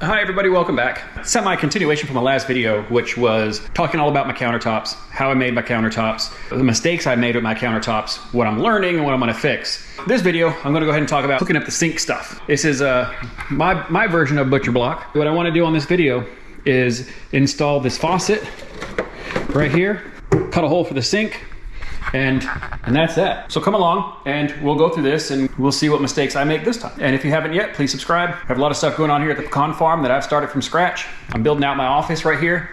Hi everybody, welcome back. Semi-continuation from my last video, which was talking all about my countertops, how I made my countertops, the mistakes I made with my countertops, what I'm learning and what I'm gonna fix. This video, I'm gonna go ahead and talk about hooking up the sink stuff. This is my version of butcher block. What I wanna do on this video is install this faucet right here, cut a hole for the sink, and that's that. So come along and we'll go through this and we'll see what mistakes I make this time. And if you haven't yet, please subscribe. I have a lot of stuff going on here at the pecan farm that I've started from scratch. I'm building out my office right here.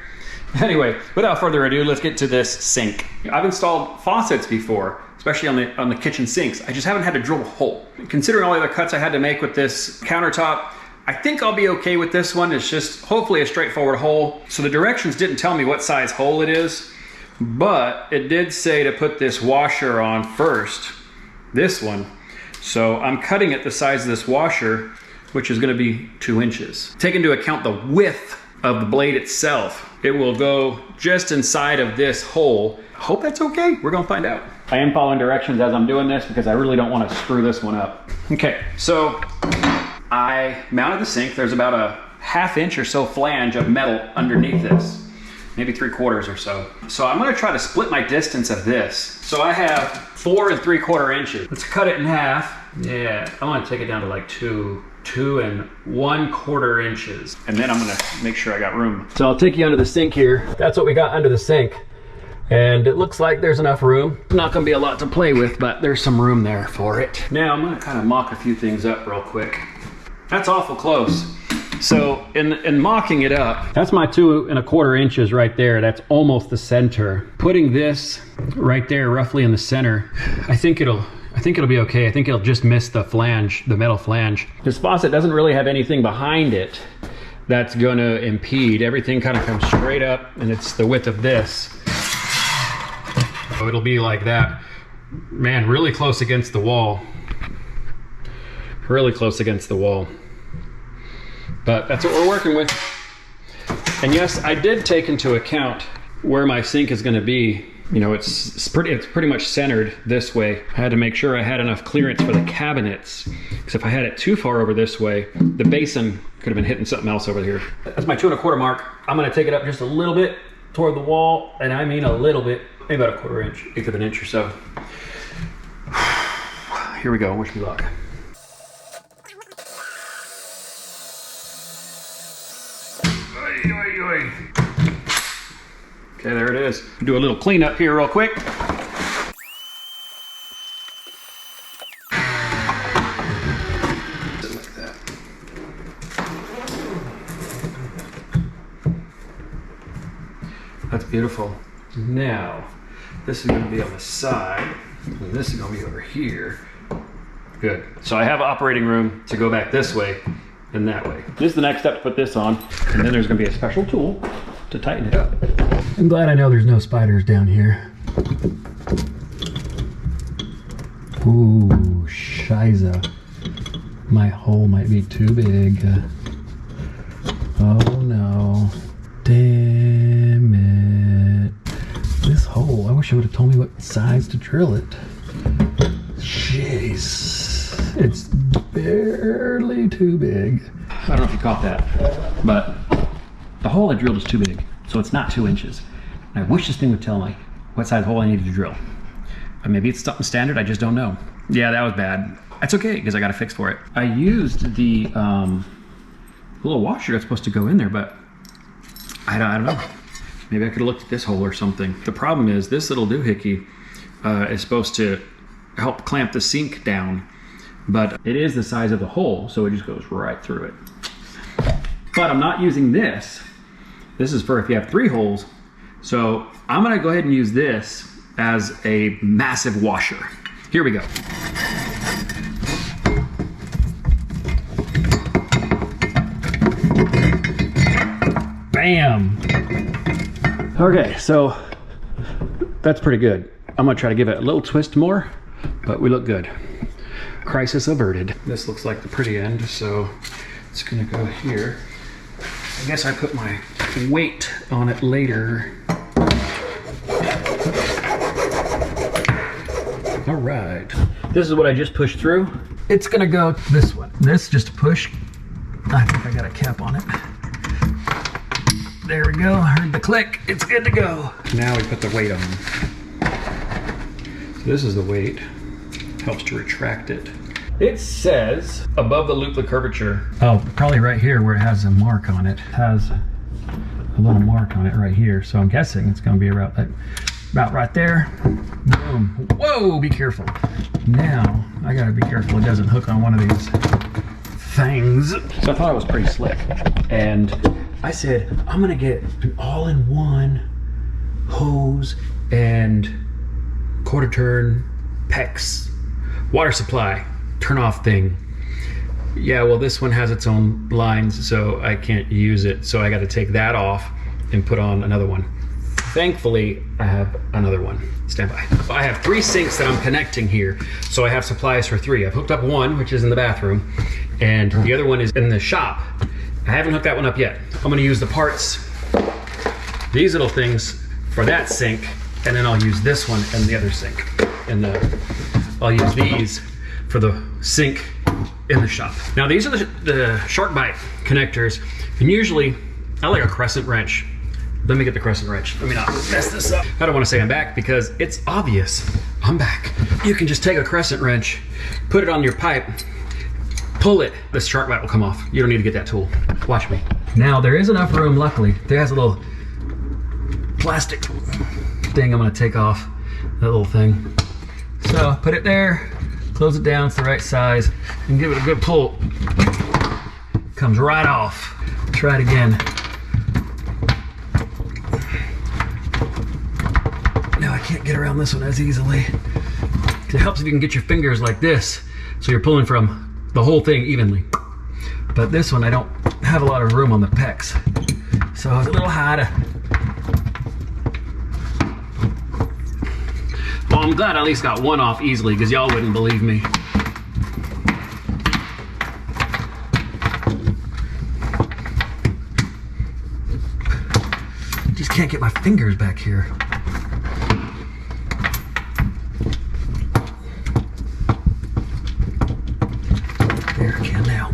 Anyway, without further ado, let's get to this sink. I've installed faucets before, especially on the kitchen sinks. I just haven't had to drill a hole. Considering all the other cuts I had to make with this countertop, I think I'll be okay with this one. It's just hopefully a straightforward hole. So the directions didn't tell me what size hole it is, but it did say to put this washer on first, this one. So I'm cutting it the size of this washer, which is gonna be 2 inches. Take into account the width of the blade itself, it will go just inside of this hole. Hope that's okay, we're gonna find out. I am following directions as I'm doing this because I really don't wanna screw this one up. Okay, so I mounted the sink. There's about a 1/2 inch or so flange of metal underneath this. Maybe 3/4 or so. So I'm gonna try to split my distance of this. So I have 4 3/4 inches. Let's cut it in half. Yeah, I wanna take it down to like 2 1/4 inches. And then I'm gonna make sure I got room. So I'll take you under the sink here. That's what we got under the sink. And it looks like there's enough room. Not gonna be a lot to play with, but there's some room there for it. Now I'm gonna kind of mock a few things up real quick. That's awful close. So in mocking it up, that's my 2 1/4 inches right there. That's almost the center. Putting this right there, roughly in the center, I think it'll be okay. I think it'll just miss the flange, the metal flange. This faucet doesn't really have anything behind it that's gonna impede. Everything kind of comes straight up, and it's the width of this. So it'll be like that. Man, really close against the wall. Really close against the wall. But that's what we're working with. And yes, I did take into account where my sink is gonna be. You know, it's pretty much centered this way. I had to make sure I had enough clearance for the cabinets, because if I had it too far over this way, the basin could have been hitting something else over here. That's my 2 1/4 mark. I'm gonna take it up just a little bit toward the wall, and I mean a little bit, maybe about 1/4 inch, 1/8 of an inch or so. Here we go, wish me luck. Okay, there it is. Do a little cleanup here real quick. Like that. That's beautiful. Now, this is going to be on the side, and this is going to be over here. Good. So I have operating room to go back this way and that way. This is the next step to put this on, and then there's going to be a special tool to tighten it up. I'm glad I know there's no spiders down here. Ooh, shiza. My hole might be too big. Oh no. Damn it. This hole, I wish I would have told me what size to drill it. Jeez. It's barely too big. I don't know if you caught that, but the hole I drilled is too big, so it's not 2 inches. And I wish this thing would tell me what size hole I needed to drill. But maybe it's something standard, I just don't know. Yeah, that was bad. That's okay, because I got a fix for it. I used the little washer that's supposed to go in there, but I don't know. Maybe I could have looked at this hole or something. The problem is this little doohickey is supposed to help clamp the sink down, but it is the size of the hole, so it just goes right through it. But I'm not using this. This is for if you have 3 holes. So I'm gonna go ahead and use this as a massive washer. Here we go. Bam! Okay, so that's pretty good. I'm gonna try to give it a little twist more, but we look good. Crisis averted. This looks like the pretty end, so it's gonna go here. I guess I put my weight on it later. All right. This is what I just pushed through. It's gonna go this one. This just push I think I got a cap on it. There we go, heard the click, it's good to go. Now we put the weight on. So this is the weight, helps to retract it. It says above the loop of curvature. Oh, probably right here where it has a mark on it. It has a little mark on it right here. So I'm guessing it's gonna be about right there. Boom, whoa, be careful. Now, I gotta be careful it doesn't hook on one of these things. So I thought it was pretty slick. And I said, I'm gonna get an all-in-one hose and quarter turn PEX water supply turn off thing. Yeah, well this one has its own lines, so I can't use it. So I got to take that off and put on another one. Thankfully, I have another one. Stand by. I have 3 sinks that I'm connecting here. So I have supplies for 3. I've hooked up one, which is in the bathroom, and the other one is in the shop. I haven't hooked that one up yet. I'm gonna use the parts, these little things for that sink, and then I'll use this one and the other sink. And I'll use these for the sink in the shop. Now these are the shark bite connectors, and usually I like a crescent wrench. Let me get the crescent wrench. Let me not mess this up. I don't want to say I'm back because it's obvious I'm back. You can just take a crescent wrench, put it on your pipe, pull it, the shark bite will come off. You don't need to get that tool. Watch me. Now there is enough room, luckily. There has a little plastic thing I'm gonna take off, that little thing. So put it there, close it down, it's the right size, and give it a good pull. Comes right off. Try it again. Now I can't get around this one as easily. It helps if you can get your fingers like this, so you're pulling from the whole thing evenly. But this one, I don't have a lot of room on the PEX, so it's a little hard. Well, I'm glad I at least got one off easily, because y'all wouldn't believe me. Just can't get my fingers back here. There, I can now.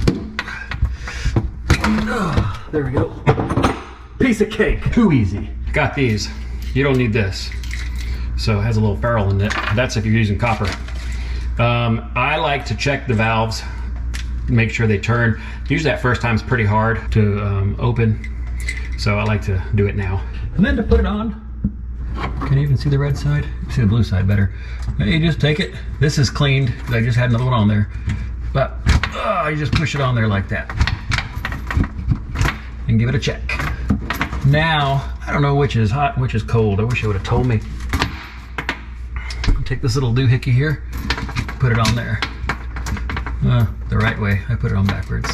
Oh, there we go. Piece of cake. Too easy. Got these. You don't need this. So it has a little ferrule in it. That's if you're using copper. I like to check the valves, make sure they turn. Usually that first time is pretty hard to open, so I like to do it now. And then to put it on, can you even see the red side? See the blue side better. You just take it. This is cleaned, because I just had another one on there. But you just push it on there like that. And give it a check. Now, I don't know which is hot and which is cold. I wish it would have told me. Take this little doohickey here, put it on there. The right way. I put it on backwards.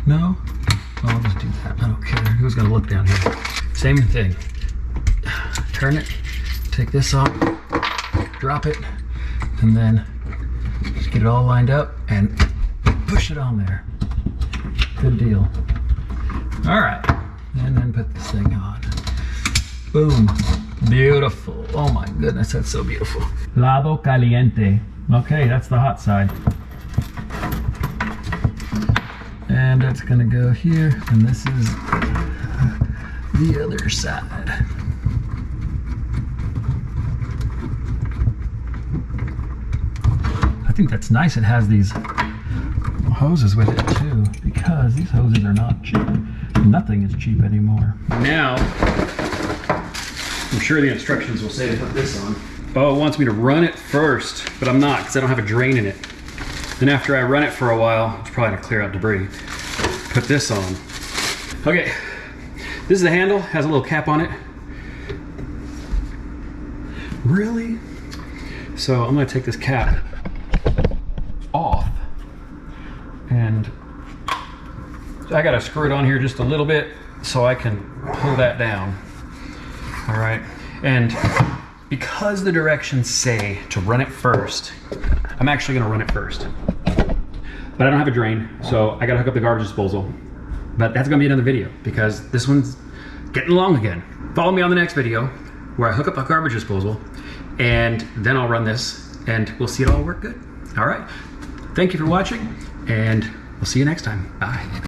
No? Oh, I'll just do that. I don't care. Who's gonna look down here? Same thing. Turn it, take this off, drop it, and then just get it all lined up and push it on there. Good deal. All right, and then put this thing on. Boom. Beautiful. Oh my goodness, that's so beautiful. Lado caliente. Okay, that's the hot side. And that's gonna go here, and this is the other side. I think that's nice it has these hoses with it too, because these hoses are not cheap. Nothing is cheap anymore. Now, I'm sure the instructions will say to put this on. Oh, it wants me to run it first, but I'm not, because I don't have a drain in it. Then after I run it for a while, it's probably gonna clear out debris. Put this on. Okay, this is the handle, has a little cap on it. Really? So I'm gonna take this cap off, and I gotta screw it on here just a little bit so I can pull that down. All right, and because the directions say to run it first, I'm actually gonna run it first. But I don't have a drain, so I gotta hook up the garbage disposal. But that's gonna be another video, because this one's getting long again. Follow me on the next video where I hook up the garbage disposal, and then I'll run this, and we'll see it all work good. All right, thank you for watching, and we'll see you next time. Bye.